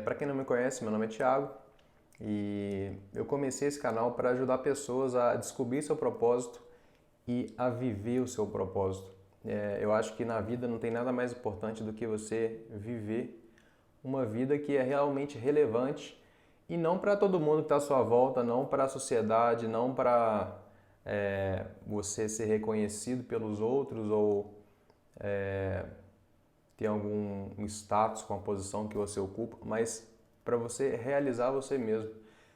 Para quem não me conhece, meu nome é Thiago e eu comecei esse canal para ajudar pessoas a descobrir seu propósito e a viver o seu propósito. Eu acho que na vida não tem nada mais importante do que você viver uma vida que é realmente relevante e não para todo mundo que está à sua volta, não para a sociedade, não para você ser reconhecido pelos outros ou ter algum status com a posição que você ocupa, mas para você realizar você mesmo,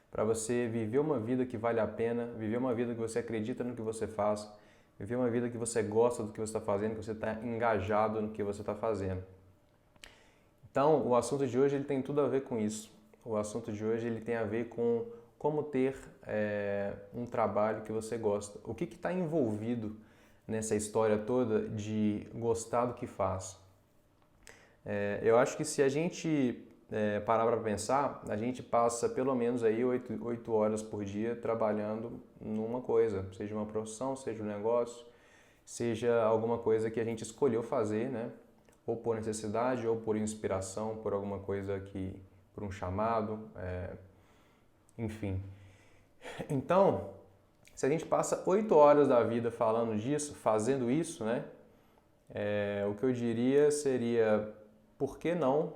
para você viver uma vida que vale a pena, viver uma vida que você acredita no que você faz, viver uma vida que você gosta do que você está fazendo, que você está engajado no que você está fazendo. Então, o assunto de hoje ele tem tudo a ver com isso. O assunto de hoje ele tem a ver com como ter um trabalho que você gosta. O que está envolvido nessa história toda de gostar do que faz? Eu acho que se a gente parar para pensar, a gente passa pelo menos aí 8 horas por dia trabalhando numa coisa, seja uma profissão, seja um negócio, seja alguma coisa que a gente escolheu fazer, né? Ou por necessidade, ou por inspiração, por alguma coisa que, por um chamado, enfim. Então, se a gente passa 8 horas da vida falando disso, fazendo isso, né? O que eu diria seria, por que não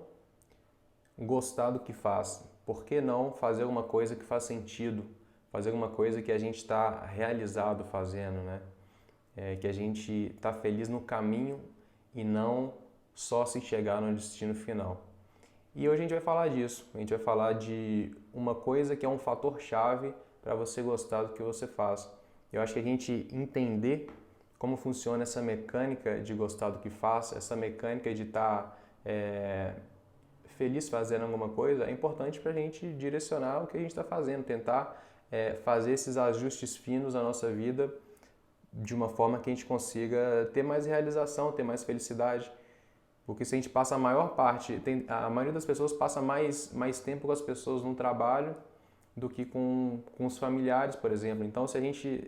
gostar do que faz? Por que não fazer alguma coisa que faz sentido? Fazer alguma coisa que a gente está realizado fazendo, né? Que a gente está feliz no caminho e não só se chegar no destino final. E hoje a gente vai falar disso. A gente vai falar de uma coisa que é um fator-chave para você gostar do que você faz. Eu acho que a gente entender como funciona essa mecânica de gostar do que faz, essa mecânica de estar feliz fazendo alguma coisa, é importante para a gente direcionar o que a gente está fazendo, tentar fazer esses ajustes finos na nossa vida de uma forma que a gente consiga ter mais realização, ter mais felicidade. Porque se a gente passa a maior parte, a maioria das pessoas passa mais tempo com as pessoas no trabalho do que com os familiares, por exemplo. Então, se a gente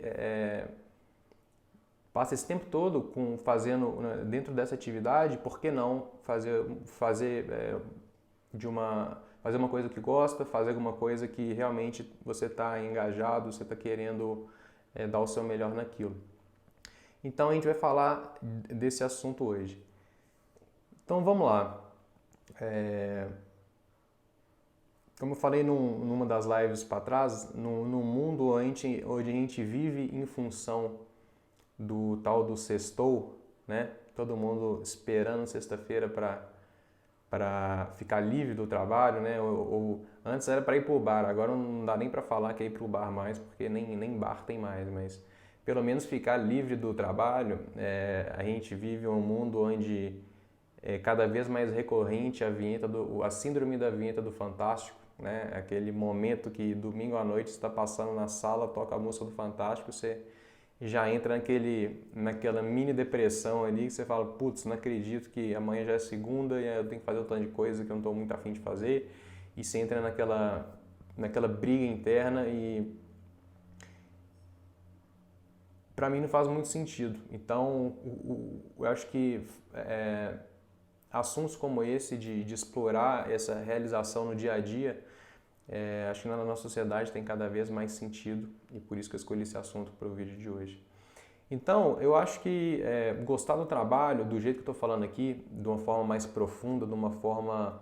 passa esse tempo todo fazendo dentro dessa atividade, por que não fazer uma coisa que gosta, fazer alguma coisa que realmente você está engajado, você está querendo dar o seu melhor naquilo. Então a gente vai falar desse assunto hoje. Então vamos lá. Como eu falei numa das lives para trás, no mundo onde a gente vive em função do tal do sextou, né? Todo mundo esperando sexta-feira para ficar livre do trabalho, né? Ou antes era para ir para o bar, agora não dá nem para falar que é ir para o bar mais, porque nem bar tem mais, mas pelo menos ficar livre do trabalho. A gente vive um mundo onde é cada vez mais recorrente a síndrome da vinheta do Fantástico, né? Aquele momento que domingo à noite você está passando na sala, toca a música do Fantástico, você já entra naquela mini depressão ali, que você fala, putz, não acredito que amanhã já é segunda e eu tenho que fazer um tanto de coisa que eu não estou muito afim de fazer, e você entra naquela briga interna e para mim não faz muito sentido. Então, eu acho que assuntos como esse de explorar essa realização no dia a dia, acho que na nossa sociedade tem cada vez mais sentido e por isso que eu escolhi esse assunto para o vídeo de hoje. Então, eu acho que gostar do trabalho, do jeito que eu estou falando aqui, de uma forma mais profunda, de uma forma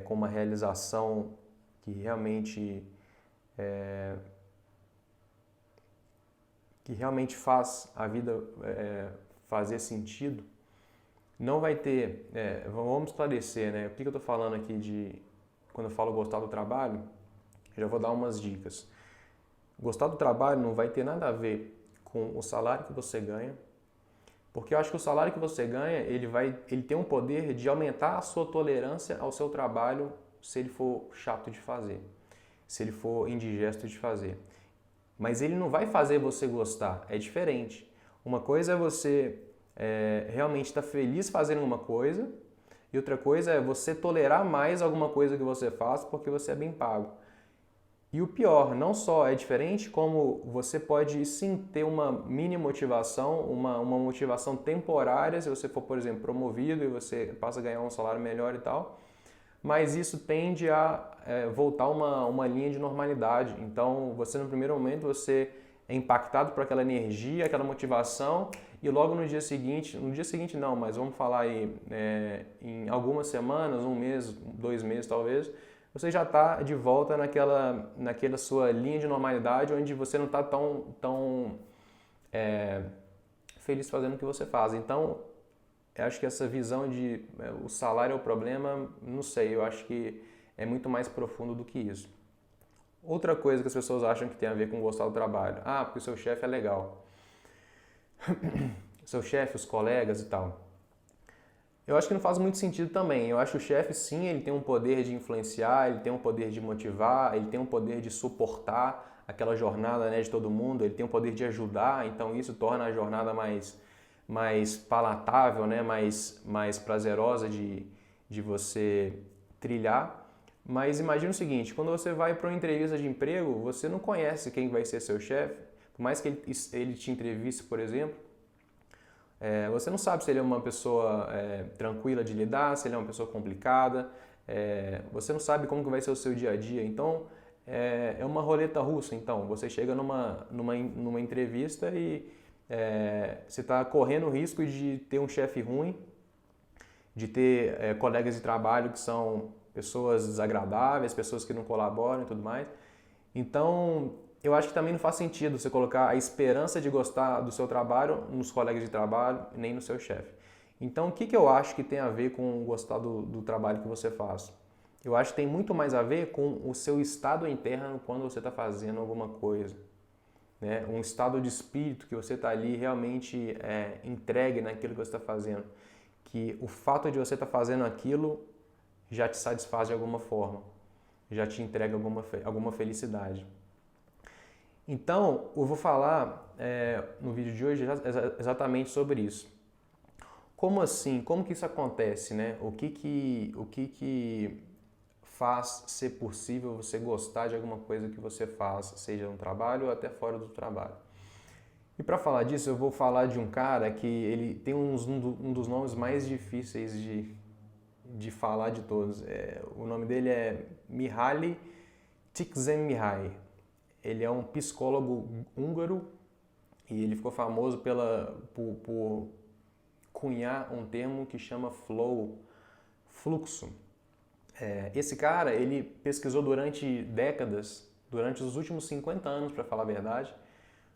com uma realização que realmente faz a vida fazer sentido, não vai ter, vamos esclarecer, né? O que eu estou falando aqui quando eu falo gostar do trabalho, já vou dar umas dicas. Gostar do trabalho não vai ter nada a ver com o salário que você ganha, porque eu acho que o salário que você ganha, ele tem um poder de aumentar a sua tolerância ao seu trabalho se ele for chato de fazer, se ele for indigesto de fazer. Mas ele não vai fazer você gostar, é diferente. Uma coisa é você realmente estar feliz fazendo uma coisa, e outra coisa é você tolerar mais alguma coisa que você faz porque você é bem pago. E o pior, não só é diferente, como você pode sim ter uma mini motivação, uma motivação temporária, se você for, por exemplo, promovido e você passa a ganhar um salário melhor e tal, mas isso tende a voltar uma linha de normalidade. Então, você no primeiro momento, você é impactado por aquela energia, aquela motivação, e logo no dia seguinte não, mas vamos falar aí em algumas semanas, um mês, 2 meses talvez, você já está de volta naquela sua linha de normalidade, onde você não está tão feliz fazendo o que você faz. Então, eu acho que essa visão de o salário é o problema, não sei, eu acho que é muito mais profundo do que isso. Outra coisa que as pessoas acham que tem a ver com gostar do trabalho. Ah, porque o seu chefe é legal. Seu chefe, os colegas e tal. Eu acho que não faz muito sentido também. Eu acho que o chefe, sim, ele tem um poder de influenciar, ele tem um poder de motivar, ele tem um poder de suportar aquela jornada, né, de todo mundo, ele tem um poder de ajudar, então isso torna a jornada mais palatável, né, mais prazerosa de você trilhar. Mas imagina o seguinte, quando você vai para uma entrevista de emprego, você não conhece quem vai ser seu chefe, por mais que ele te entreviste, por exemplo, você não sabe se ele é uma pessoa tranquila de lidar, se ele é uma pessoa complicada, você não sabe como que vai ser o seu dia a dia, então é uma roleta russa. Então, você chega numa entrevista e você está correndo o risco de ter um chefe ruim, de ter colegas de trabalho que são pessoas desagradáveis, pessoas que não colaboram e tudo mais. Então, eu acho que também não faz sentido você colocar a esperança de gostar do seu trabalho nos colegas de trabalho, nem no seu chefe. Então, o que eu acho que tem a ver com gostar do trabalho que você faz? Eu acho que tem muito mais a ver com o seu estado interno quando você está fazendo alguma coisa. Né? Um estado de espírito que você está ali realmente entregue naquilo que você está fazendo. Que o fato de você estar fazendo aquilo já te satisfaz de alguma forma, já te entrega alguma felicidade. Então, eu vou falar no vídeo de hoje exatamente sobre isso. Como assim? Como que isso acontece, né? O que faz ser possível você gostar de alguma coisa que você faz, seja no trabalho ou até fora do trabalho? E para falar disso, eu vou falar de um cara que ele tem um dos nomes mais difíceis de falar de todos. O nome dele é Mihaly Csikszentmihalyi. Ele é um psicólogo húngaro e ele ficou famoso por cunhar um termo que chama flow, fluxo. Esse cara, ele pesquisou durante décadas, durante os últimos 50 anos, para falar a verdade,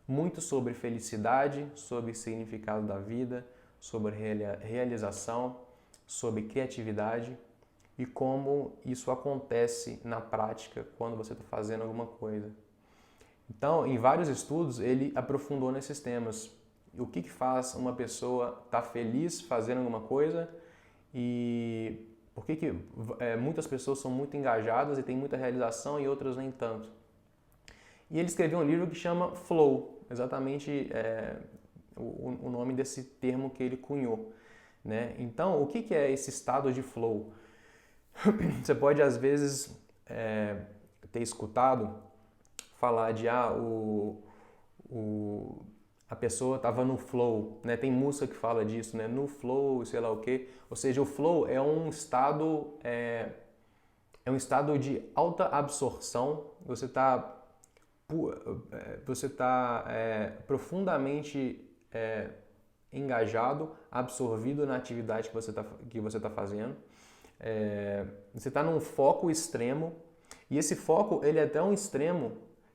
muito sobre felicidade, sobre significado da vida, sobre realização, sobre criatividade e como isso acontece na prática quando você está fazendo alguma coisa. Então, em vários estudos, ele aprofundou nesses temas. O que faz uma pessoa estar feliz fazendo alguma coisa e por que muitas pessoas são muito engajadas e têm muita realização e outras nem tanto. E ele escreveu um livro que chama Flow, exatamente o nome desse termo que ele cunhou. Né? Então, o que é esse estado de flow? Você pode, às vezes, ter escutado falar de a pessoa estava no flow, né? Tem música que fala disso, né? No flow, sei lá o quê. Ou seja, o flow é um estado de alta absorção. Você está profundamente engajado, absorvido na atividade que você tá fazendo. Você está num foco extremo e esse foco ele é tão extremo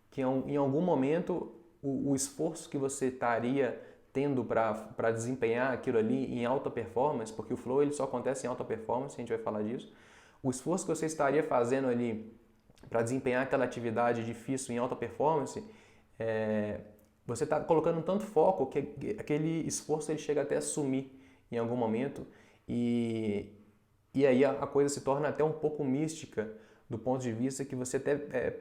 que em algum momento o esforço que você estaria tendo para desempenhar aquilo ali em alta performance, porque o flow ele só acontece em alta performance, a gente vai falar disso, o esforço que você estaria fazendo ali para desempenhar aquela atividade difícil em alta performance, você está colocando tanto foco que aquele esforço ele chega até a sumir em algum momento e aí a coisa se torna até um pouco mística do ponto de vista que você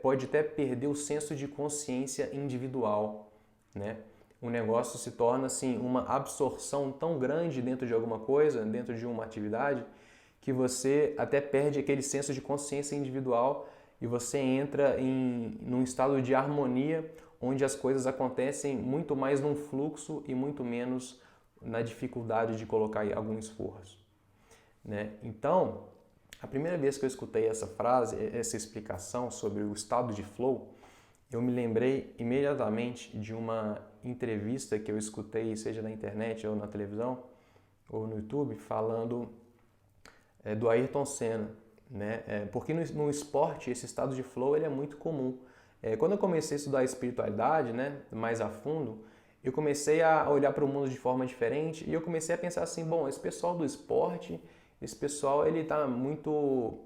pode até perder o senso de consciência individual, né? O negócio se torna assim uma absorção tão grande dentro de alguma coisa, dentro de uma atividade, que você até perde aquele senso de consciência individual e você entra num estado de harmonia onde as coisas acontecem muito mais num fluxo e muito menos na dificuldade de colocar algum esforço. Né? Então, A primeira vez que eu escutei essa frase, essa explicação sobre o estado de flow, eu me lembrei imediatamente de uma entrevista que eu escutei, seja na internet ou na televisão ou no YouTube, falando do Ayrton Senna, né? Porque no esporte esse estado de flow ele é muito comum. Quando eu comecei a estudar espiritualidade, né, mais a fundo, eu comecei a olhar para o mundo de forma diferente e eu comecei a pensar assim, bom, esse pessoal do esporte, esse pessoal ele está muito,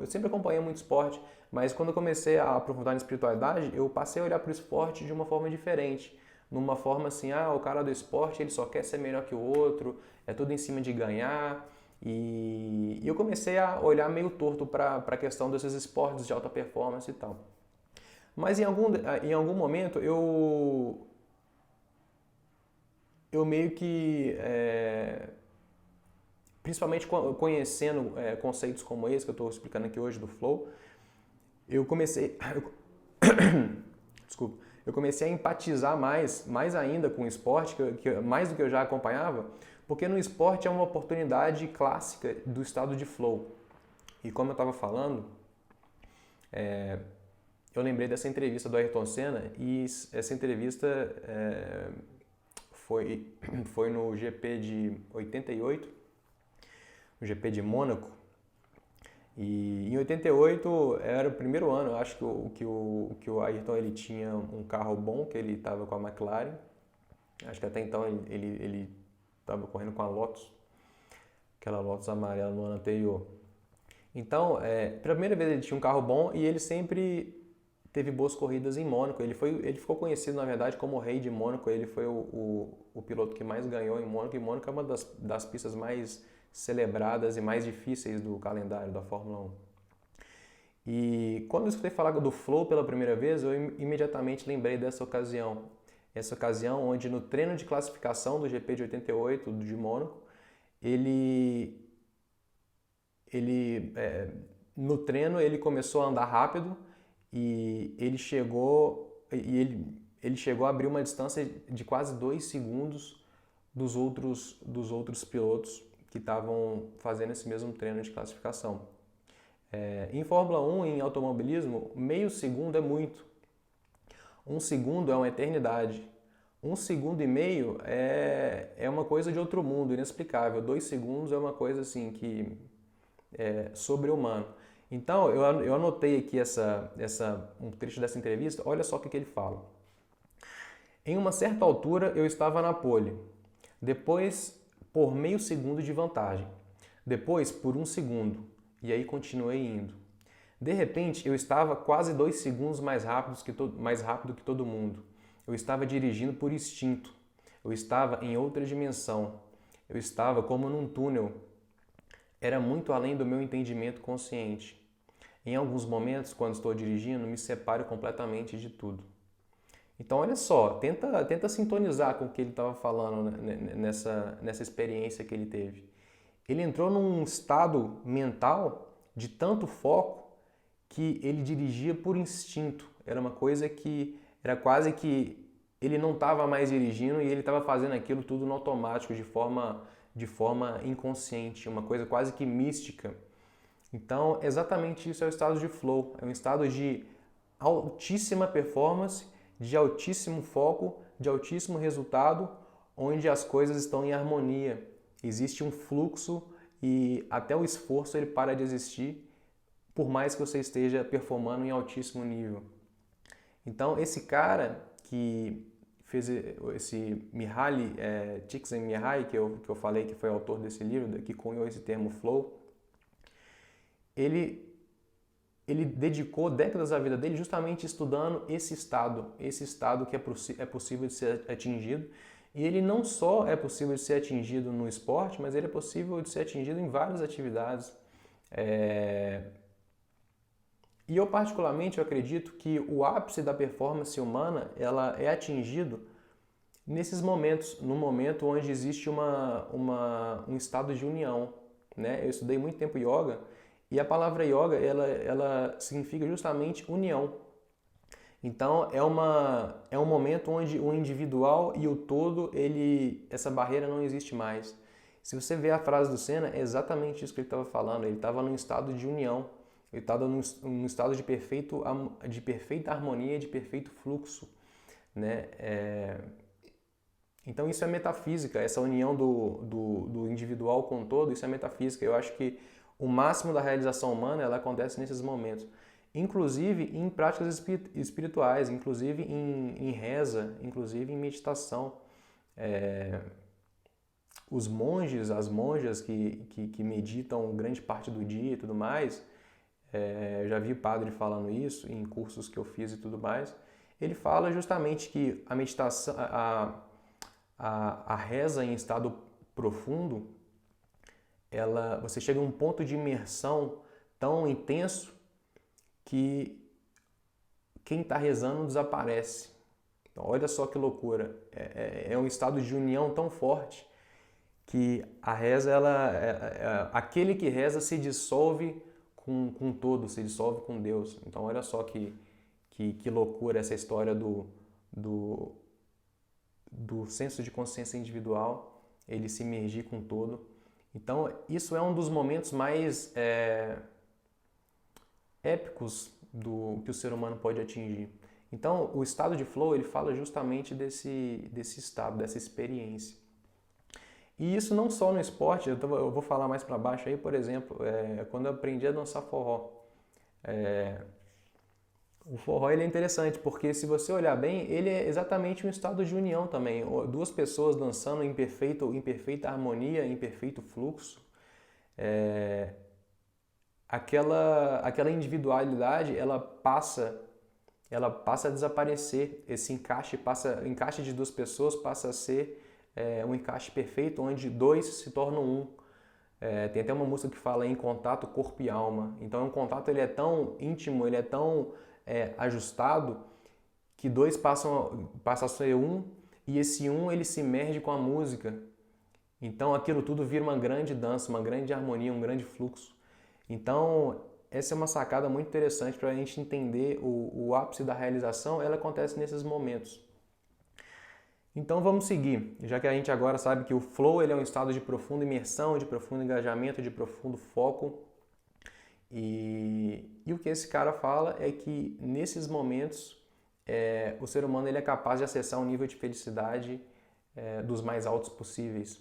eu sempre acompanhei muito esporte, mas quando eu comecei a aprofundar na espiritualidade, eu passei a olhar para o esporte de uma forma diferente, numa forma assim, o cara do esporte ele só quer ser melhor que o outro, é tudo em cima de ganhar. E eu comecei a olhar meio torto para a questão desses esportes de alta performance e tal. Mas em algum momento eu meio que, principalmente conhecendo conceitos como esse que eu estou explicando aqui hoje do flow, eu comecei, desculpa, eu comecei a empatizar mais ainda com o esporte, mais do que eu já acompanhava, porque no esporte é uma oportunidade clássica do estado de flow. E como eu estava falando, eu lembrei dessa entrevista do Ayrton Senna e essa entrevista foi no GP de 88, no GP de Mônaco. E em 88 era o primeiro ano, eu acho que o Ayrton ele tinha um carro bom, que ele estava com a McLaren. Acho que até então ele estava correndo com a Lotus, aquela Lotus amarela no ano anterior. Então, pela primeira vez ele tinha um carro bom e ele sempre teve boas corridas em Mônaco. Ele ficou conhecido, na verdade, como o rei de Mônaco. Ele foi o piloto que mais ganhou em Mônaco. E Mônaco é uma das pistas mais celebradas e mais difíceis do calendário da Fórmula 1. E quando eu escutei falar do flow pela primeira vez, eu imediatamente lembrei dessa ocasião. Essa ocasião onde no treino de classificação do GP de 88, de Mônaco, no treino ele começou a andar rápido e ele chegou a abrir uma distância de quase 2 segundos dos outros pilotos que estavam fazendo esse mesmo treino de classificação. Em Fórmula 1, em automobilismo, meio segundo é muito. 1 segundo é uma eternidade. 1 segundo e meio é uma coisa de outro mundo, inexplicável. 2 segundos é uma coisa assim que é sobre-humano. Então, eu anotei aqui um trecho dessa entrevista. Olha só o que ele fala. Em uma certa altura, eu estava na pole. Depois, por meio segundo de vantagem. Depois, por 1 segundo. E aí, continuei indo. De repente, eu estava quase 2 segundos mais rápido que todo mundo. Eu estava dirigindo por instinto. Eu estava em outra dimensão. Eu estava como num túnel. Era muito além do meu entendimento consciente. Em alguns momentos, quando estou dirigindo, me separo completamente de tudo. Então, olha só, tenta sintonizar com o que ele estava falando nessa experiência que ele teve. Ele entrou num estado mental de tanto foco que ele dirigia por instinto. Era uma coisa que era quase que ele não estava mais dirigindo e ele estava fazendo aquilo tudo no automático, de forma inconsciente, uma coisa quase que mística. Então, exatamente isso é o estado de flow. É um estado de altíssima performance, de altíssimo foco, de altíssimo resultado, onde as coisas estão em harmonia. Existe um fluxo e até o esforço ele para de existir, por mais que você esteja performando em altíssimo nível. Então, esse cara que fez esse Mihaly Csikszentmihalyi, que eu falei que foi autor desse livro, que cunhou esse termo flow, ele dedicou décadas da vida dele justamente estudando esse estado que é possível de ser atingido. E ele não só é possível de ser atingido no esporte, mas ele é possível de ser atingido em várias atividades. E eu particularmente acredito que o ápice da performance humana ela é atingido nesses momentos, no momento onde existe um estado de união. Né? Eu estudei muito tempo yoga e a palavra yoga ela significa justamente união. Então é um momento onde o individual e o todo, essa barreira não existe mais. Se você ver a frase do Senna, é exatamente isso que ele estava falando. Ele estava num estado de união, ele estava num estado de perfeita harmonia, de perfeito fluxo, né? Então isso é metafísica, essa união do individual com o todo, isso é metafísica. Eu acho que o máximo da realização humana, ela acontece nesses momentos. Inclusive em práticas espirituais, inclusive em reza, inclusive em meditação. Os monges, as monjas que meditam grande parte do dia e tudo mais, eu já vi padre falando isso em cursos que eu fiz e tudo mais, ele fala justamente que a meditação, a reza em estado profundo, você chega a um ponto de imersão tão intenso que quem está rezando desaparece. Então, olha só que loucura. É um estado de união tão forte que a reza, aquele que reza se dissolve com todo, se dissolve com Deus. Então, olha só que loucura essa história do senso de consciência individual, ele se imergir com todo. Então, isso é um dos momentos mais épicos que o ser humano pode atingir. Então, o estado de flow, ele fala justamente desse estado, dessa experiência. E isso não só no esporte, eu vou falar mais para baixo aí, por exemplo, quando eu aprendi a dançar forró. O forró ele é interessante, porque se você olhar bem, ele é exatamente um estado de união também. Duas pessoas dançando em perfeita harmonia, em perfeito fluxo. Aquela individualidade, ela passa a desaparecer. Esse encaixe de duas pessoas passa a ser um encaixe perfeito, onde dois se tornam um. Tem até uma música que fala em contato corpo e alma. Então, o contato ele é tão íntimo, ele é tão ajustado, que dois passam a ser um, e esse um ele se merge com a música. Então, aquilo tudo vira uma grande dança, uma grande harmonia, um grande fluxo. Então, essa é uma sacada muito interessante para a gente entender o ápice da realização, ela acontece nesses momentos. Então vamos seguir, já que a gente agora sabe que o flow ele é um estado de profunda imersão, de profundo engajamento, de profundo foco. E o que esse cara fala é que nesses momentos o ser humano ele é capaz de acessar um nível de felicidade dos mais altos possíveis.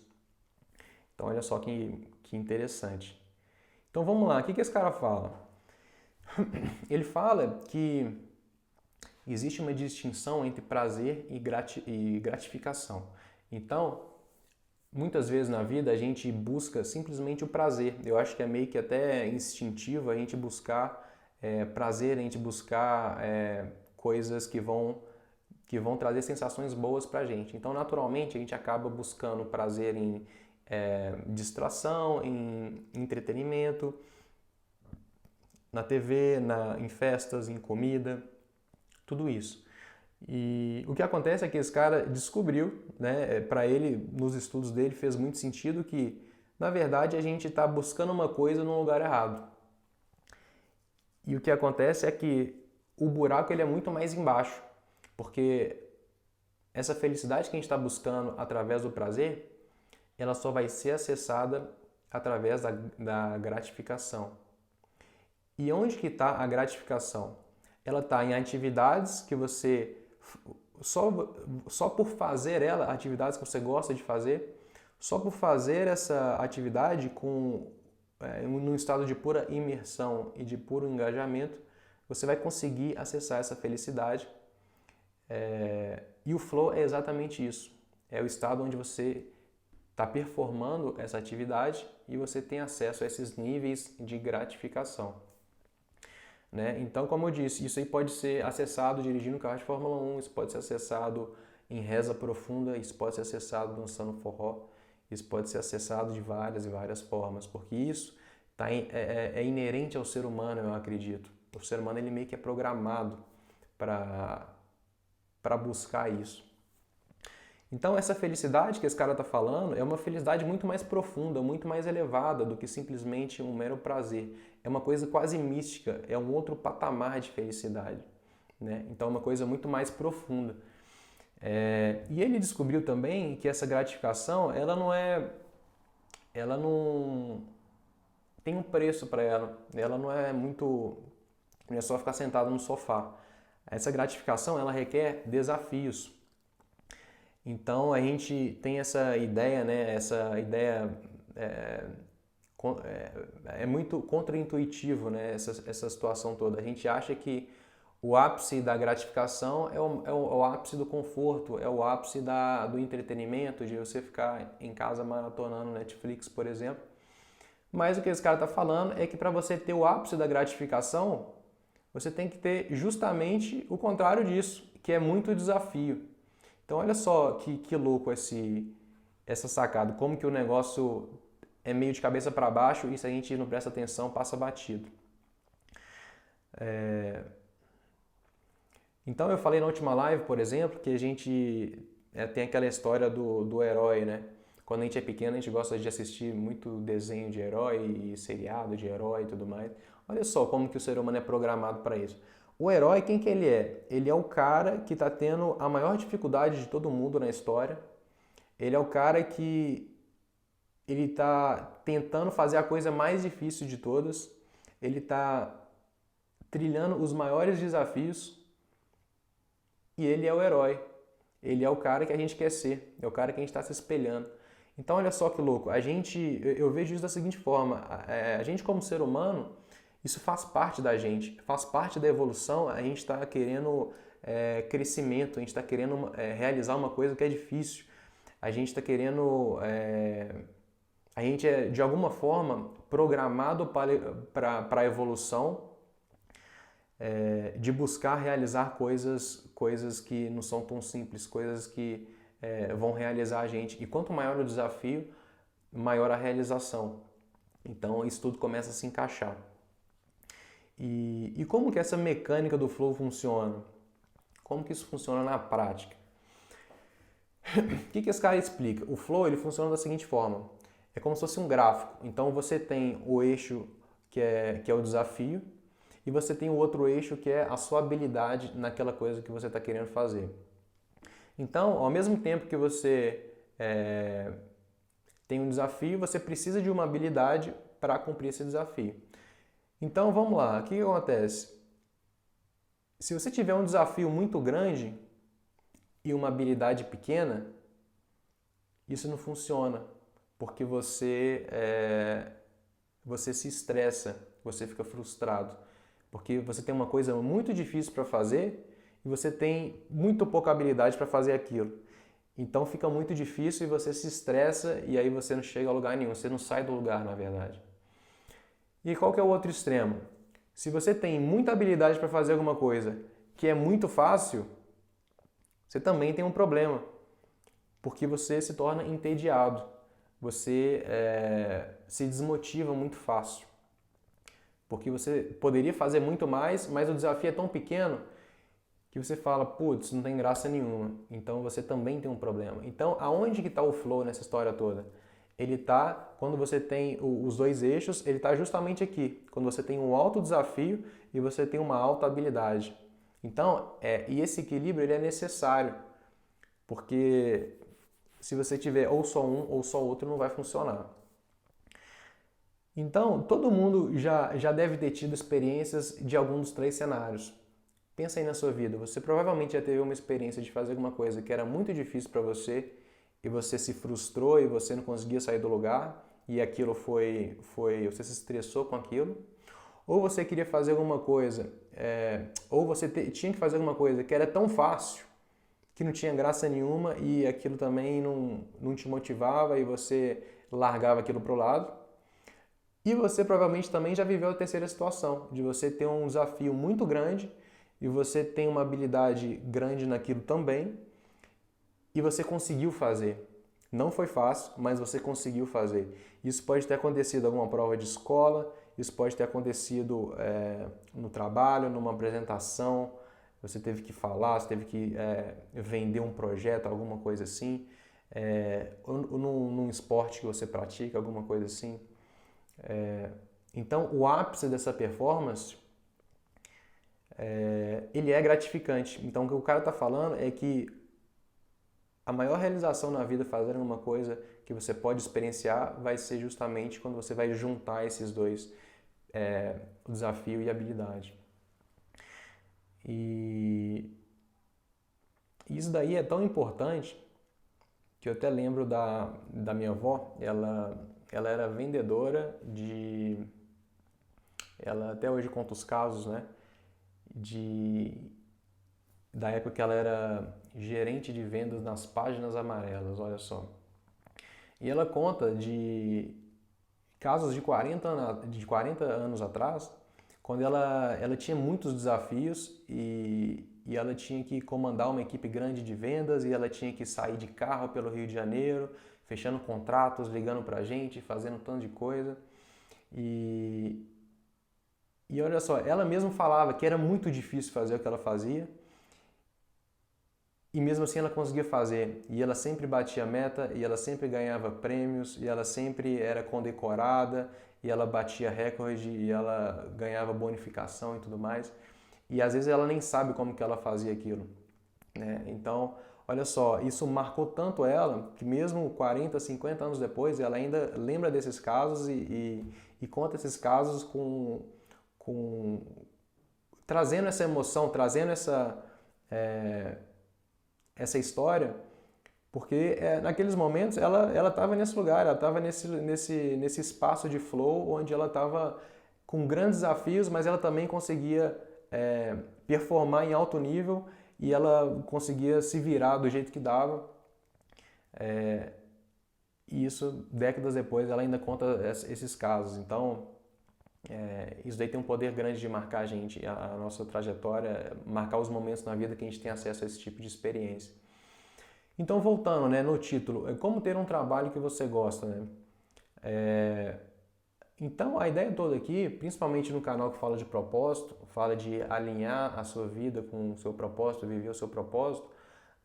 Então olha só que interessante. Então vamos lá, o que esse cara fala? Ele fala que existe uma distinção entre prazer e gratificação. Então, muitas vezes na vida a gente busca simplesmente o prazer. Eu acho que é meio que até instintivo a gente buscar prazer, a gente buscar coisas que vão trazer sensações boas pra gente. Então, naturalmente, a gente acaba buscando prazer em distração, em entretenimento, na TV, em festas, em comida, tudo isso. E o que acontece é que esse cara descobriu, né, para ele, nos estudos dele, fez muito sentido que, na verdade, a gente está buscando uma coisa no lugar errado. E o que acontece é que o buraco ele é muito mais embaixo, porque essa felicidade que a gente está buscando através do prazer, ela só vai ser acessada através da gratificação. E onde que está a gratificação? Ela está em atividades que você, só por fazer atividades que você gosta de fazer, só por fazer essa atividade num estado de pura imersão e de puro engajamento, você vai conseguir acessar essa felicidade. E o flow é exatamente isso. É o estado onde você está performando essa atividade e você tem acesso a esses níveis de gratificação. Né? Então, como eu disse, isso aí pode ser acessado dirigindo carro de Fórmula 1, isso pode ser acessado em reza profunda, isso pode ser acessado dançando forró, isso pode ser acessado de várias e várias formas, porque isso é inerente ao ser humano, eu acredito. O ser humano ele meio que é programado para buscar isso. Então, essa felicidade que esse cara está falando é uma felicidade muito mais profunda, muito mais elevada do que simplesmente um mero prazer. É uma coisa quase mística, é um outro patamar de felicidade. Né? Então, é uma coisa muito mais profunda. E ele descobriu também que essa gratificação ela não é ela não tem um preço para ela. Ela não é muito, não é só ficar sentado no sofá. Essa gratificação, ela requer desafios. Então a gente tem essa ideia, né? Essa ideia é, é muito contraintuitivo, né? Essa situação toda. A gente acha que o ápice da gratificação é o ápice do conforto, é o ápice do entretenimento, de você ficar em casa maratonando Netflix, por exemplo. Mas o que esse cara está falando é que para você ter o ápice da gratificação, você tem que ter justamente o contrário disso, que é muito desafio. Então olha só que louco essa sacada, como que o negócio é meio de cabeça para baixo e se a gente não presta atenção, passa batido. Então eu falei na última live, por exemplo, que a gente tem aquela história do herói, né? Quando a gente é pequeno, a gente gosta de assistir muito desenho de herói e seriado de herói e tudo mais. Olha só como que o ser humano é programado para isso. O herói, quem que ele é? Ele é o cara que está tendo a maior dificuldade de todo mundo na história. Ele é o cara que ele está tentando fazer a coisa mais difícil de todas. Ele está trilhando os maiores desafios e ele é o herói. Ele é o cara que a gente quer ser, é o cara que a gente está se espelhando. Então olha só que louco, eu vejo isso da seguinte forma, a gente como ser humano, isso faz parte da gente, faz parte da evolução, a gente está querendo crescimento, a gente está querendo realizar uma coisa que é difícil, a gente está querendo, a gente é de alguma forma programado para a evolução, de buscar realizar coisas que não são tão simples, coisas que vão realizar a gente. E quanto maior o desafio, maior a realização. Então isso tudo começa a se encaixar. E como que essa mecânica do flow funciona? Como que isso funciona na prática? O que esse cara explica? O flow ele funciona da seguinte forma. É como se fosse um gráfico. Então você tem o eixo que é o desafio, e você tem o outro eixo que é a sua habilidade naquela coisa que você está querendo fazer. Então, ao mesmo tempo que você tem um desafio, você precisa de uma habilidade para cumprir esse desafio. Então, vamos lá. O que acontece? Se você tiver um desafio muito grande e uma habilidade pequena, isso não funciona, porque você se estressa, você fica frustrado. Porque você tem uma coisa muito difícil para fazer e você tem muito pouca habilidade para fazer aquilo. Então fica muito difícil e você se estressa e aí você não chega a lugar nenhum, você não sai do lugar, na verdade. E qual que é o outro extremo? Se você tem muita habilidade para fazer alguma coisa que é muito fácil, você também tem um problema, porque você se torna entediado, você se desmotiva muito fácil. Porque você poderia fazer muito mais, mas o desafio é tão pequeno que você fala, putz, não tem graça nenhuma. Então você também tem um problema. Então aonde que está o flow nessa história toda? Ele está, quando você tem os dois eixos, ele está justamente aqui. Quando você tem um alto desafio e você tem uma alta habilidade. Então, e esse equilíbrio ele é necessário. Porque se você tiver ou só um ou só outro, não vai funcionar. Então, todo mundo já deve ter tido experiências de algum dos três cenários. Pensa aí na sua vida, você provavelmente já teve uma experiência de fazer alguma coisa que era muito difícil para você e você se frustrou e você não conseguia sair do lugar e aquilo você se estressou com aquilo. Ou você queria fazer alguma coisa, ou você tinha que fazer alguma coisa que era tão fácil que não tinha graça nenhuma e aquilo também não te motivava e você largava aquilo para o lado. E você provavelmente também já viveu a terceira situação, de você ter um desafio muito grande e você tem uma habilidade grande naquilo também e você conseguiu fazer. Não foi fácil, mas você conseguiu fazer. Isso pode ter acontecido em alguma prova de escola, isso pode ter acontecido no trabalho, numa apresentação, você teve que falar, você teve que vender um projeto, alguma coisa assim, ou num esporte que você pratica, alguma coisa assim. Então, o ápice dessa performance, ele é gratificante. Então, o que o cara está falando é que a maior realização na vida, fazer uma coisa que você pode experienciar vai ser justamente quando você vai juntar esses dois, o desafio e a habilidade. E isso daí é tão importante que eu até lembro da minha avó, ela era vendedora ela até hoje conta os casos, né, da época que ela era gerente de vendas nas páginas amarelas, olha só. E ela conta de casos de 40 anos atrás, quando ela tinha muitos desafios e ela tinha que comandar uma equipe grande de vendas e ela tinha que sair de carro pelo Rio de Janeiro, fechando contratos, ligando pra gente, fazendo um tanto de coisa. E olha só, ela mesma falava que era muito difícil fazer o que ela fazia, e mesmo assim ela conseguia fazer. E ela sempre batia a meta, e ela sempre ganhava prêmios, e ela sempre era condecorada, e ela batia recorde, e ela ganhava bonificação e tudo mais. E às vezes ela nem sabe como que ela fazia aquilo, né? Então, olha só, isso marcou tanto ela, que mesmo 40, 50 anos depois, ela ainda lembra desses casos e conta esses casos trazendo essa emoção, trazendo essa história, porque naqueles momentos ela estava nesse lugar, ela estava nesse espaço de flow onde ela estava com grandes desafios, mas ela também conseguia performar em alto nível e ela conseguia se virar do jeito que dava. E isso, décadas depois, ela ainda conta esses casos. Então, isso daí tem um poder grande de marcar a gente, a nossa trajetória, marcar os momentos na vida que a gente tem acesso a esse tipo de experiência. Então, voltando, né, no título, como ter um trabalho que você gosta, né? Então, a ideia toda aqui, principalmente no canal que fala de propósito, fala de alinhar a sua vida com o seu propósito, viver o seu propósito,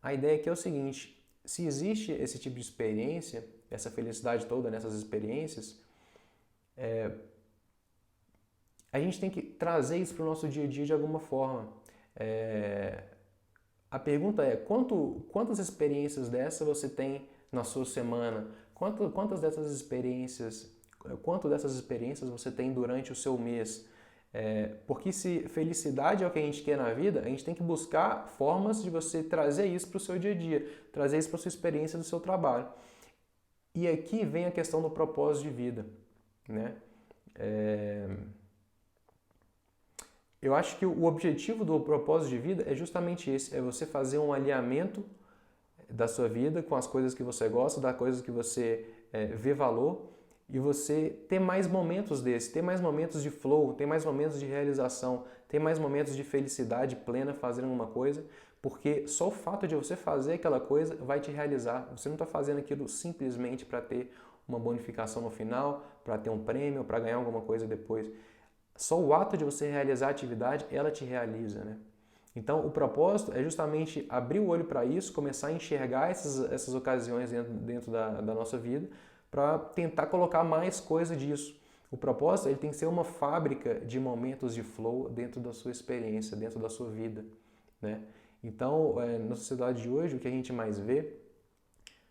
a ideia aqui é o seguinte: se existe esse tipo de experiência, essa felicidade toda nessas experiências, a gente tem que trazer isso para o nosso dia a dia de alguma forma. A pergunta é, quantas experiências dessas você tem na sua semana? Quanto dessas experiências você tem durante o seu mês? Porque se felicidade é o que a gente quer na vida, a gente tem que buscar formas de você trazer isso para o seu dia a dia, trazer isso para a sua experiência do seu trabalho. E aqui vem a questão do propósito de vida, né? Eu acho que o objetivo do propósito de vida é justamente esse, é você fazer um alinhamento da sua vida com as coisas que você gosta, das coisas que você vê valor, e você ter mais momentos desses, ter mais momentos de flow, ter mais momentos de realização, ter mais momentos de felicidade plena fazendo uma coisa, porque só o fato de você fazer aquela coisa vai te realizar. Você não está fazendo aquilo simplesmente para ter uma bonificação no final, para ter um prêmio, para ganhar alguma coisa depois. Só o ato de você realizar a atividade, ela te realiza, né? Então, o propósito é justamente abrir o olho para isso, começar a enxergar essas ocasiões dentro da nossa vida, para tentar colocar mais coisa disso. O propósito ele tem que ser uma fábrica de momentos de flow dentro da sua experiência, dentro da sua vida, né? Então, na sociedade de hoje, o que a gente mais vê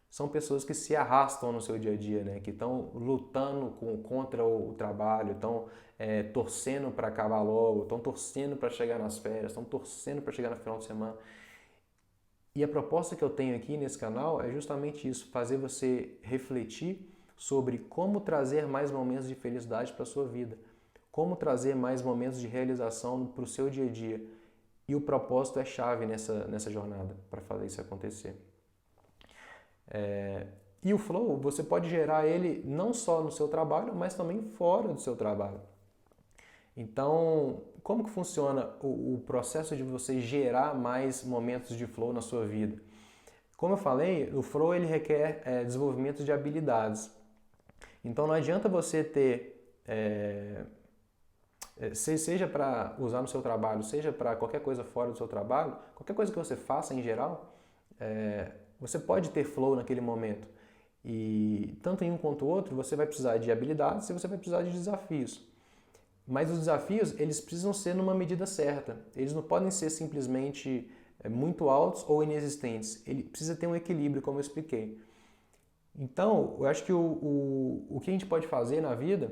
são pessoas que se arrastam no seu dia a dia, né? Que estão lutando contra o trabalho, estão torcendo para acabar logo, estão torcendo para chegar nas férias, estão torcendo para chegar no final de semana. E a proposta que eu tenho aqui nesse canal é justamente isso, fazer você refletir sobre como trazer mais momentos de felicidade para a sua vida, como trazer mais momentos de realização para o seu dia a dia. E o propósito é chave nessa jornada para fazer isso acontecer. E o flow, você pode gerar ele não só no seu trabalho, mas também fora do seu trabalho. Então, como que funciona o processo de você gerar mais momentos de flow na sua vida? Como eu falei, o flow ele requer desenvolvimento de habilidades. Então, não adianta você ter, seja para usar no seu trabalho, seja para qualquer coisa fora do seu trabalho, qualquer coisa que você faça em geral, você pode ter flow naquele momento. E tanto em um quanto o outro, você vai precisar de habilidades e você vai precisar de desafios. Mas os desafios, eles precisam ser numa medida certa. Eles não podem ser simplesmente muito altos ou inexistentes. Ele precisa ter um equilíbrio, como eu expliquei. Então, eu acho que o que a gente pode fazer na vida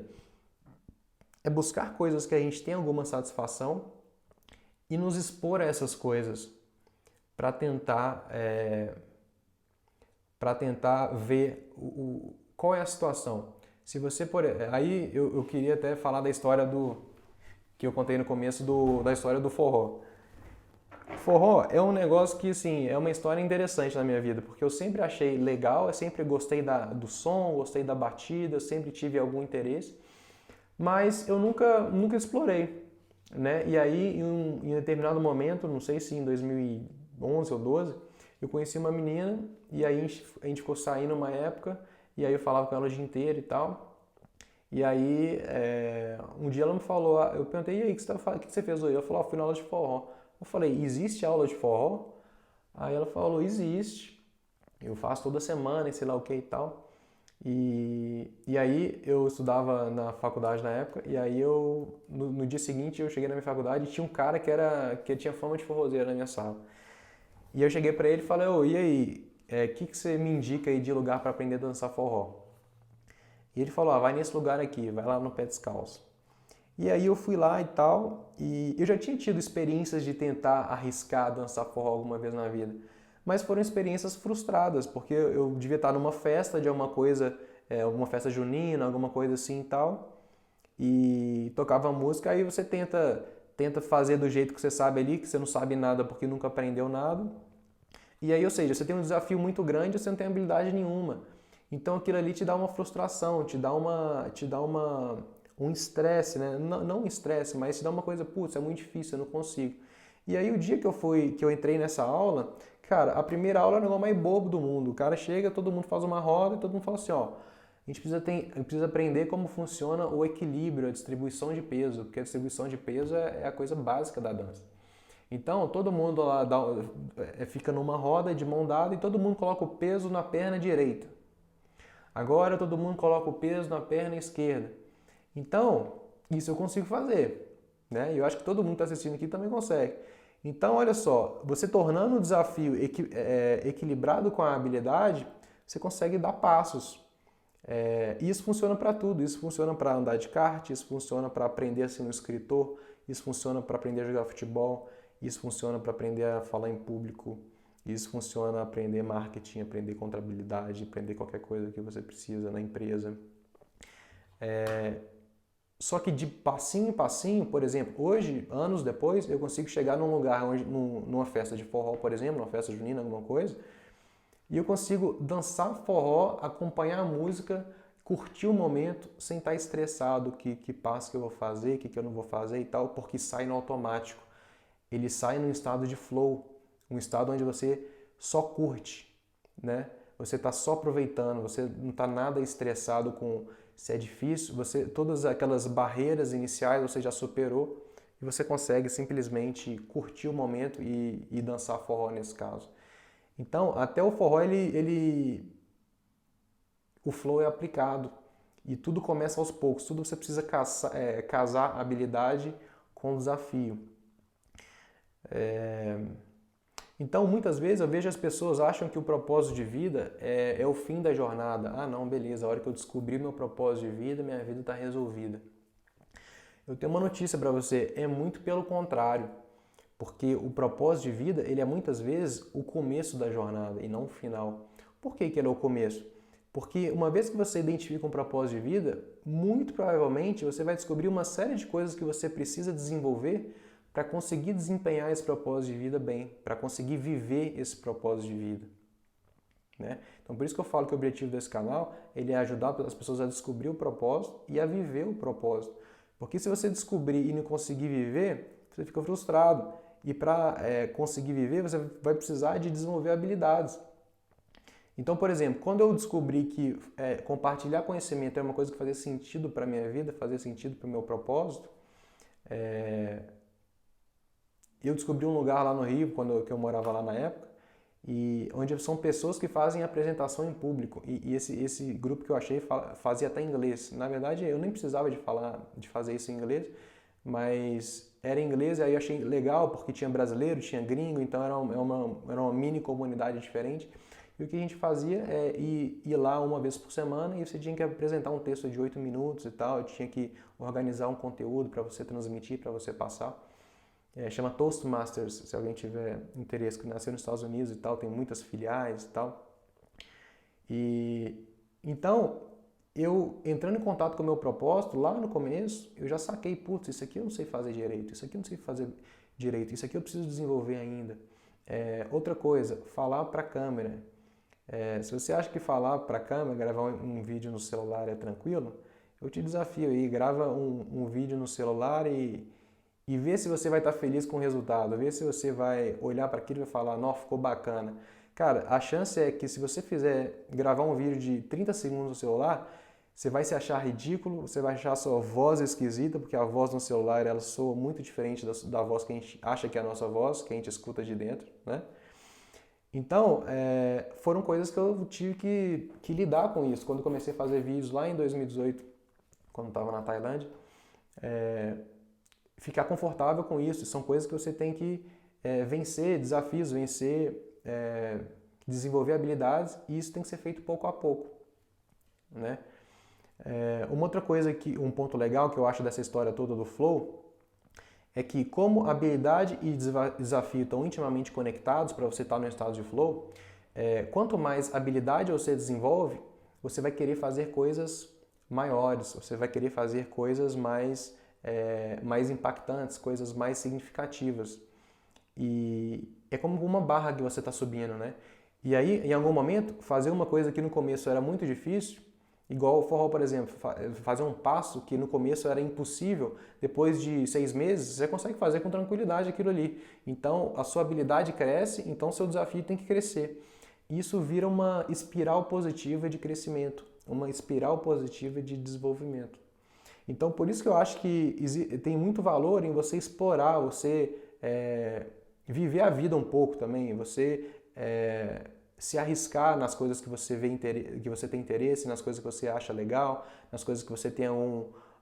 é buscar coisas que a gente tem alguma satisfação e nos expor a essas coisas para tentar ver qual é a situação. Se você aí eu queria até falar da história que eu contei no começo da história do forró. Forró é um negócio que, assim, é uma história interessante na minha vida, porque eu sempre achei legal, eu sempre gostei do som, gostei da batida, eu sempre tive algum interesse, mas eu nunca explorei, né? E aí, em determinado momento, não sei se em 2011 ou 12, eu conheci uma menina e aí a gente ficou saindo uma época e aí eu falava com ela o dia inteiro e tal. E aí, um dia ela me falou, eu perguntei, e aí, o que você fez hoje? Ela falou, fui na aula de forró. Eu falei, existe aula de forró? Aí ela falou, existe. Eu faço toda semana e sei lá o que e tal. E aí eu estudava na faculdade na época, e aí no dia seguinte eu cheguei na minha faculdade e tinha um cara que tinha fama de forrozeiro na minha sala. E eu cheguei pra ele e falei, e aí, que você me indica aí de lugar para aprender a dançar forró? E ele falou, vai nesse lugar aqui, vai lá no Pé Descalço. E aí eu fui lá e tal, e eu já tinha tido experiências de tentar arriscar dançar forró alguma vez na vida, mas foram experiências frustradas, porque eu devia estar numa festa de alguma coisa, alguma festa junina, alguma coisa assim e tal, e tocava música, aí você tenta fazer do jeito que você sabe ali, que você não sabe nada porque nunca aprendeu nada, e aí, ou seja, você tem um desafio muito grande e você não tem habilidade nenhuma. Então aquilo ali te dá uma frustração, um estresse, né? Não um estresse, mas te dá uma coisa, putz, é muito difícil, eu não consigo. E aí o dia que eu entrei nessa aula, cara, a primeira aula é o negócio mais bobo do mundo. O cara chega, todo mundo faz uma roda e todo mundo fala assim, ó, a gente precisa aprender como funciona o equilíbrio, a distribuição de peso, porque a distribuição de peso é a coisa básica da dança. Então, todo mundo lá fica numa roda de mão dada e todo mundo coloca o peso na perna direita. Agora todo mundo coloca o peso na perna esquerda. Então, isso eu consigo fazer, né? E eu acho que todo mundo que está assistindo aqui também consegue. Então, olha só, você tornando o desafio equilibrado com a habilidade, você consegue dar passos. E isso funciona para tudo. Isso funciona para andar de kart, isso funciona para aprender a ser um escritor, isso funciona para aprender a jogar futebol, isso funciona para aprender a falar em público, isso funciona para aprender marketing, aprender contabilidade, aprender qualquer coisa que você precisa na empresa. Só que de passinho em passinho, por exemplo, hoje, anos depois, eu consigo chegar num lugar, numa festa de forró, por exemplo, numa festa junina, alguma coisa, e eu consigo dançar forró, acompanhar a música, curtir o momento, sem estar estressado, que passo que eu vou fazer, o que eu não vou fazer e tal, porque sai no automático. Ele sai num estado de flow, um estado onde você só curte, né? Você está só aproveitando, você não está nada estressado com se é difícil, todas aquelas barreiras iniciais você já superou e você consegue simplesmente curtir o momento e dançar forró nesse caso. Então, até o forró, o flow é aplicado e tudo começa aos poucos, tudo você precisa casar a habilidade com o desafio. Então, muitas vezes eu vejo as pessoas acham que o propósito de vida é o fim da jornada. Ah, não, beleza, a hora que eu descobri meu propósito de vida, minha vida está resolvida. Eu tenho uma notícia para você, é muito pelo contrário, porque o propósito de vida, ele é muitas vezes o começo da jornada e não o final. Por que ele é o começo? Porque uma vez que você identifica um propósito de vida, muito provavelmente você vai descobrir uma série de coisas que você precisa desenvolver para conseguir desempenhar esse propósito de vida bem, para conseguir viver esse propósito de vida. Né? Então por isso que eu falo que o objetivo desse canal ele é ajudar as pessoas a descobrir o propósito e a viver o propósito. Porque se você descobrir e não conseguir viver, você fica frustrado. E para conseguir viver, você vai precisar de desenvolver habilidades. Então, por exemplo, quando eu descobri que compartilhar conhecimento é uma coisa que fazia sentido para a minha vida, fazia sentido para o meu propósito, eu descobri um lugar lá no Rio, que eu morava lá na época, e onde são pessoas que fazem apresentação em público. E esse grupo que eu achei fazia até inglês. Na verdade, eu nem precisava de fazer isso em inglês, mas era em inglês e aí eu achei legal porque tinha brasileiro, tinha gringo, então era uma mini comunidade diferente. E o que a gente fazia é ir lá uma vez por semana e você tinha que apresentar um texto de 8 minutos e tal, tinha que organizar um conteúdo para você transmitir, para você passar. Chama Toastmasters, se alguém tiver interesse, que nasceu nos Estados Unidos e tal, tem muitas filiais e tal. E então, eu entrando em contato com o meu propósito, lá no começo, eu já saquei, putz, isso aqui eu não sei fazer direito, isso aqui eu não sei fazer direito, isso aqui eu preciso desenvolver ainda. Outra coisa, falar para a câmera. Se você acha que falar para a câmera, gravar um vídeo no celular é tranquilo, eu te desafio aí, grava um vídeo no celular e vê se você vai estar feliz com o resultado, vê se você vai olhar para aquilo e vai falar, nossa, ficou bacana. Cara, a chance é que se você fizer gravar um vídeo de 30 segundos no celular, você vai se achar ridículo, você vai achar a sua voz esquisita, porque a voz no celular ela soa muito diferente da voz que a gente acha que é a nossa voz, que a gente escuta de dentro, né? Então, foram coisas que eu tive que lidar com isso. Quando eu comecei a fazer vídeos lá em 2018, quando estava na Tailândia, ficar confortável com isso. São coisas que você tem que vencer, desafios, desenvolver habilidades, e isso tem que ser feito pouco a pouco, né? Uma outra coisa, um ponto legal que eu acho dessa história toda do Flow, é que como habilidade e desafio estão intimamente conectados para você estar no estado de Flow, quanto mais habilidade você desenvolve, você vai querer fazer coisas maiores, você vai querer fazer coisas mais impactantes, coisas mais significativas. E é como uma barra que você está subindo, né? E aí, em algum momento, fazer uma coisa que no começo era muito difícil, igual o forró, por exemplo, fazer um passo que no começo era impossível, depois de 6 meses, você consegue fazer com tranquilidade aquilo ali. Então, a sua habilidade cresce, então seu desafio tem que crescer. Isso vira uma espiral positiva de crescimento, uma espiral positiva de desenvolvimento. Então, por isso que eu acho que tem muito valor em você explorar, você viver a vida um pouco também, você se arriscar nas coisas que você que você tem interesse, nas coisas que você acha legal, nas coisas que você tem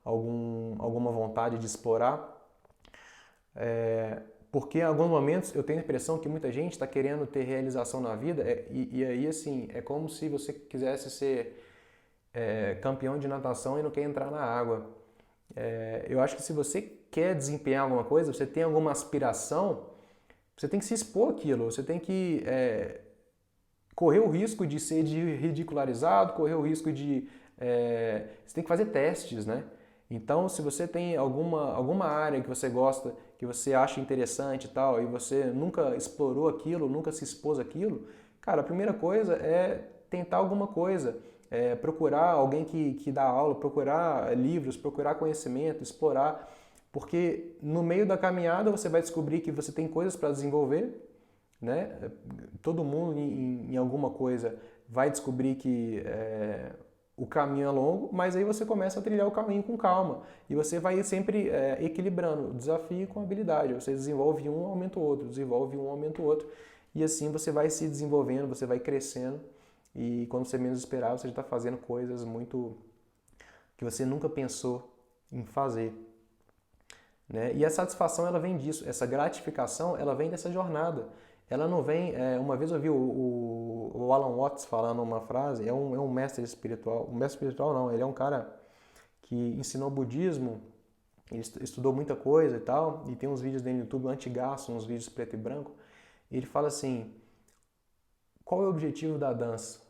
alguma vontade de explorar. Porque em alguns momentos eu tenho a impressão que muita gente está querendo ter realização na vida e aí assim, é como se você quisesse ser campeão de natação e não quer entrar na água. Eu acho que se você quer desempenhar alguma coisa, você tem alguma aspiração, você tem que se expor àquilo, você tem que correr o risco de ser ridicularizado, correr o risco de... você tem que fazer testes, né? Então, se você tem alguma área que você gosta, que você acha interessante e tal, e você nunca explorou aquilo, nunca se expôs àquilo, cara, a primeira coisa é tentar alguma coisa. Procurar alguém que dá aula, procurar livros, procurar conhecimento, explorar, porque no meio da caminhada você vai descobrir que você tem coisas para desenvolver, né? Todo mundo em alguma coisa vai descobrir que o caminho é longo, mas aí você começa a trilhar o caminho com calma e você vai sempre equilibrando o desafio com a habilidade. Você desenvolve um, aumenta o outro, desenvolve um, aumenta o outro, e assim você vai se desenvolvendo, você vai crescendo. E quando você menos esperar, você já está fazendo coisas muito que você nunca pensou em fazer, né? E a satisfação ela vem disso, essa gratificação ela vem dessa jornada. Ela não vem. Uma vez eu vi o Alan Watts falando uma frase, é um mestre espiritual. Um mestre espiritual não, ele é um cara que ensinou budismo, ele estudou muita coisa e tal, e tem uns vídeos dele no YouTube antigaço, uns vídeos preto e branco. E ele fala assim: qual é o objetivo da dança?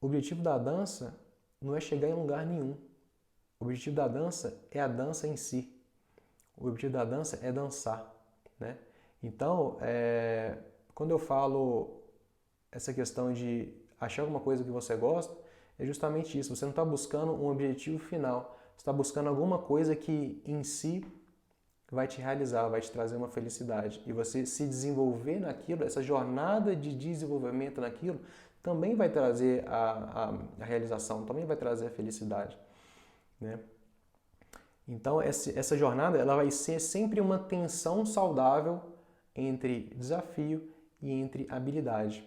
O objetivo da dança não é chegar em lugar nenhum. O objetivo da dança é a dança em si. O objetivo da dança é dançar, né? Então, quando eu falo essa questão de achar alguma coisa que você gosta, é justamente isso. Você não está buscando um objetivo final. Você está buscando alguma coisa que em si vai te realizar, vai te trazer uma felicidade. E você se desenvolver naquilo, essa jornada de desenvolvimento naquilo, também vai trazer a realização, também vai trazer a felicidade, né? Então, essa jornada ela vai ser sempre uma tensão saudável entre desafio e entre habilidade.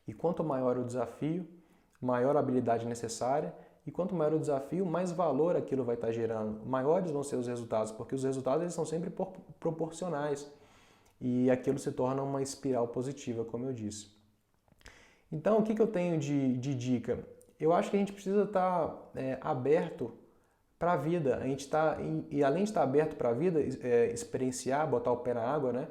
E quanto maior o desafio, maior a habilidade necessária, e quanto maior o desafio, mais valor aquilo vai estar gerando. Maiores vão ser os resultados, porque os resultados eles são sempre proporcionais. E aquilo se torna uma espiral positiva, como eu disse. Então, o que eu tenho de dica? Eu acho que a gente precisa estar aberto para a vida. A gente e além de estar aberto para a vida, experienciar, botar o pé na água, né?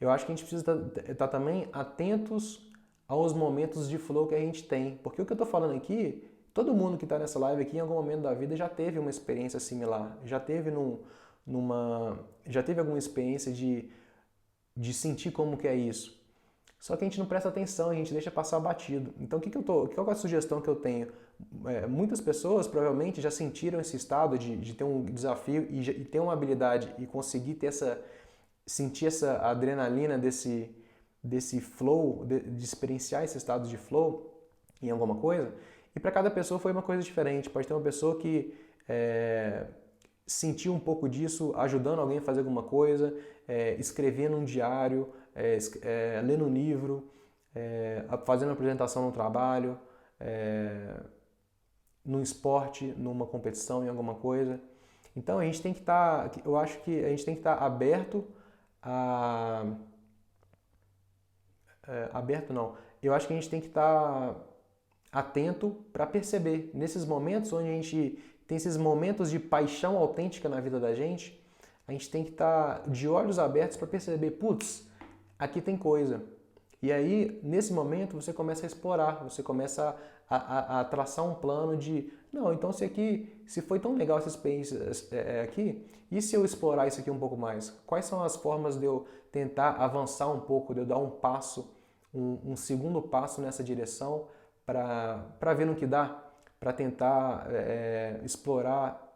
Eu acho que a gente precisa estar também atentos aos momentos de flow que a gente tem. Porque o que eu estou falando aqui, todo mundo que está nessa live aqui, em algum momento da vida, já teve uma experiência similar. Já teve já teve alguma experiência de sentir como que é isso. Só que a gente não presta atenção, a gente deixa passar batido. Então, qual é a sugestão que eu tenho? Muitas pessoas provavelmente já sentiram esse estado de ter um desafio e ter uma habilidade e conseguir sentir essa adrenalina desse flow, de experienciar esse estado de flow em alguma coisa. E para cada pessoa foi uma coisa diferente. Pode ter uma pessoa que sentiu um pouco disso ajudando alguém a fazer alguma coisa, escrevendo um diário, lendo um livro, fazendo uma apresentação no trabalho, no esporte, numa competição, em alguma coisa. Então a gente tem que eu acho que a gente tem que estar aberto aberto não. Eu acho que a gente tem que estar atento para perceber nesses momentos onde a gente tem esses momentos de paixão autêntica na vida da gente, a gente tem que estar de olhos abertos para perceber, putz, aqui tem coisa. E aí, nesse momento, você começa a explorar, você começa a traçar um plano de, não, então se foi tão legal essa experiência aqui, e se eu explorar isso aqui um pouco mais? Quais são as formas de eu tentar avançar um pouco, de eu dar um passo, um segundo passo nessa direção para ver no que dá, para tentar explorar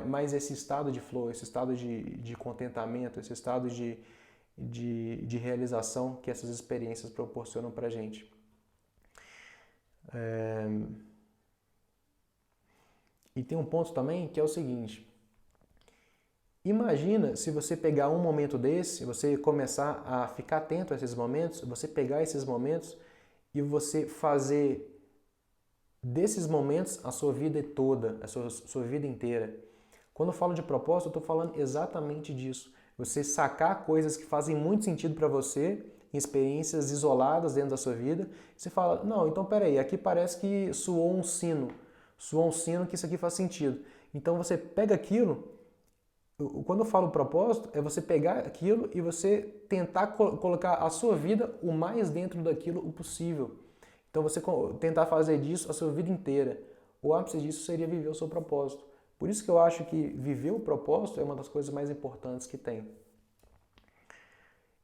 mais esse estado de flow, esse estado de contentamento, esse estado de realização que essas experiências proporcionam para a gente. E tem um ponto também que é o seguinte: imagina se você pegar um momento desse, você começar a ficar atento a esses momentos, você pegar esses momentos e você fazer desses momentos a sua vida toda, a sua vida inteira. Quando eu falo de propósito, eu estou falando exatamente disso. Você sacar coisas que fazem muito sentido para você, em experiências isoladas dentro da sua vida, e você fala, não, então peraí, aqui parece que soou um sino que isso aqui faz sentido. Então você pega aquilo, quando eu falo propósito, é você pegar aquilo e você tentar colocar a sua vida o mais dentro daquilo o possível. Então você tentar fazer disso a sua vida inteira. O ápice disso seria viver o seu propósito. Por isso que eu acho que viver o propósito é uma das coisas mais importantes que tem.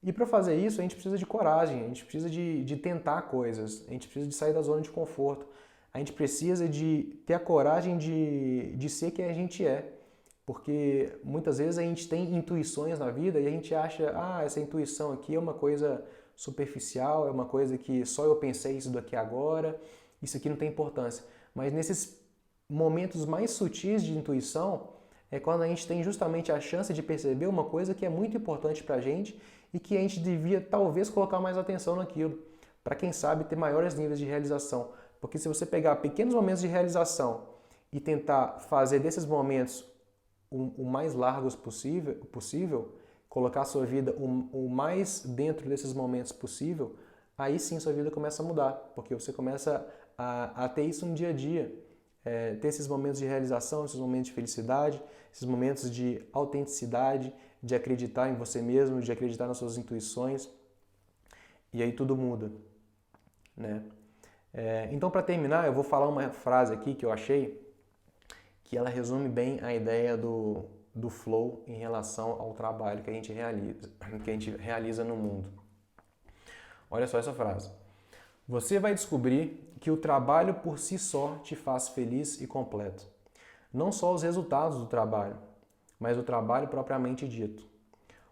E para fazer isso, a gente precisa de coragem, a gente precisa de tentar coisas, a gente precisa de sair da zona de conforto, a gente precisa de ter a coragem de ser quem a gente é. Porque muitas vezes a gente tem intuições na vida e a gente acha, essa intuição aqui é uma coisa superficial, é uma coisa que só eu pensei isso daqui agora, isso aqui não tem importância. Mas nesses momentos mais sutis de intuição é quando a gente tem justamente a chance de perceber uma coisa que é muito importante pra gente e que a gente devia talvez colocar mais atenção naquilo, para quem sabe ter maiores níveis de realização. Porque se você pegar pequenos momentos de realização e tentar fazer desses momentos o mais largos possível, colocar a sua vida o mais dentro desses momentos possível, aí sim sua vida começa a mudar, porque você começa a ter isso no dia a dia, ter esses momentos de realização, esses momentos de felicidade, esses momentos de autenticidade, de acreditar em você mesmo, de acreditar nas suas intuições, e aí tudo muda, né? Então, para terminar, eu vou falar uma frase aqui que eu achei que ela resume bem a ideia do flow em relação ao trabalho que a gente realiza no mundo. Olha só essa frase. Você vai descobrir que o trabalho por si só te faz feliz e completo. Não só os resultados do trabalho, mas o trabalho propriamente dito.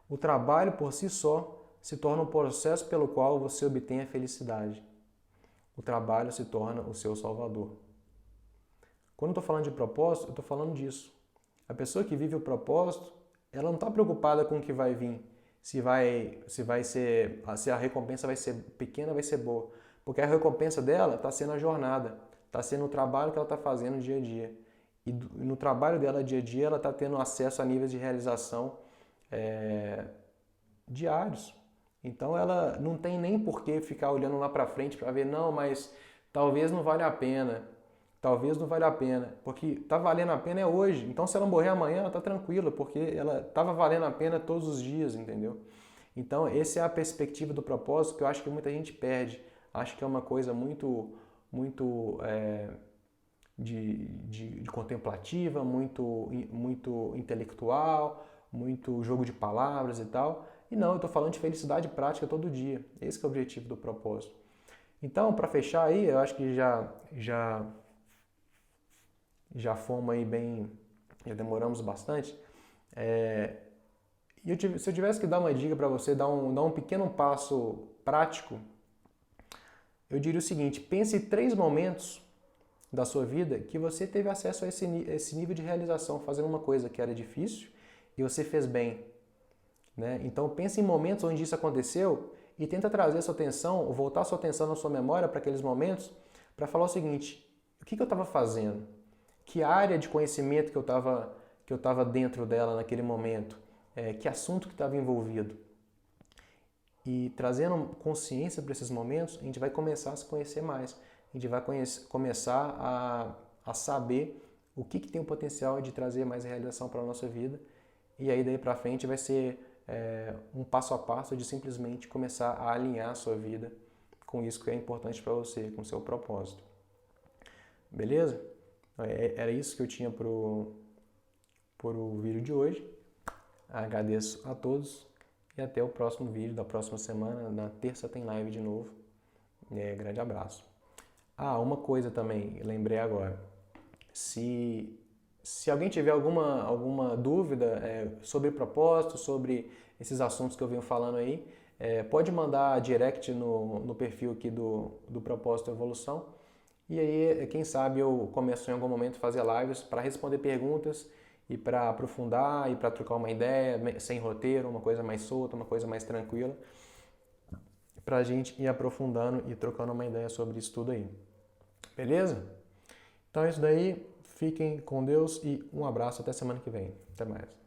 O trabalho por si só se torna um processo pelo qual você obtém a felicidade. O trabalho se torna o seu salvador. Quando eu estou falando de propósito, eu estou falando disso. A pessoa que vive o propósito, ela não está preocupada com o que vai vir, se a recompensa vai ser pequena ou vai ser boa. Porque a recompensa dela está sendo a jornada, está sendo o trabalho que ela está fazendo dia a dia. E no trabalho dela dia a dia, ela está tendo acesso a níveis de realização diários. Então ela não tem nem por que ficar olhando lá para frente para ver, não, mas talvez não valha a pena. Talvez não valha a pena, porque tá valendo a pena é hoje. Então se ela morrer amanhã, ela tá tranquila, porque ela tava valendo a pena todos os dias, entendeu? Então essa é a perspectiva do propósito que eu acho que muita gente perde. Acho que é uma coisa muito de contemplativa, muito intelectual, muito jogo de palavras e tal. E não, eu estou falando de felicidade prática todo dia. Esse que é o objetivo do propósito. Então, para fechar aí, eu acho que já fomos aí bem, já demoramos bastante. Se eu tivesse que dar uma dica para você, dar um pequeno passo prático, eu diria o seguinte: pense em 3 momentos da sua vida que você teve acesso a esse nível de realização, fazendo uma coisa que era difícil e você fez bem. Né? Então pense em momentos onde isso aconteceu e tenta trazer sua atenção, ou voltar sua atenção na sua memória para aqueles momentos, para falar o seguinte: o que eu estava fazendo? Que área de conhecimento que eu estava dentro dela naquele momento? Que assunto que estava envolvido? E trazendo consciência para esses momentos, a gente vai começar a se conhecer mais. A gente vai começar a saber o que tem o potencial de trazer mais realização para a nossa vida. E aí daí para frente vai ser um passo a passo de simplesmente começar a alinhar a sua vida com isso que é importante para você, com o seu propósito. Beleza? Era isso que eu tinha pro vídeo de hoje. Agradeço a todos e até o próximo vídeo da próxima semana. Na terça tem live de novo. Grande abraço. Uma coisa também, lembrei agora. Se alguém tiver alguma dúvida sobre propósito, sobre esses assuntos que eu venho falando aí, pode mandar direct no perfil aqui do Propósito Evolução. E aí, quem sabe eu começo em algum momento a fazer lives para responder perguntas e para aprofundar e para trocar uma ideia sem roteiro, uma coisa mais solta, uma coisa mais tranquila, para a gente ir aprofundando e trocando uma ideia sobre isso tudo aí. Beleza? Então é isso daí. Fiquem com Deus e um abraço até semana que vem. Até mais.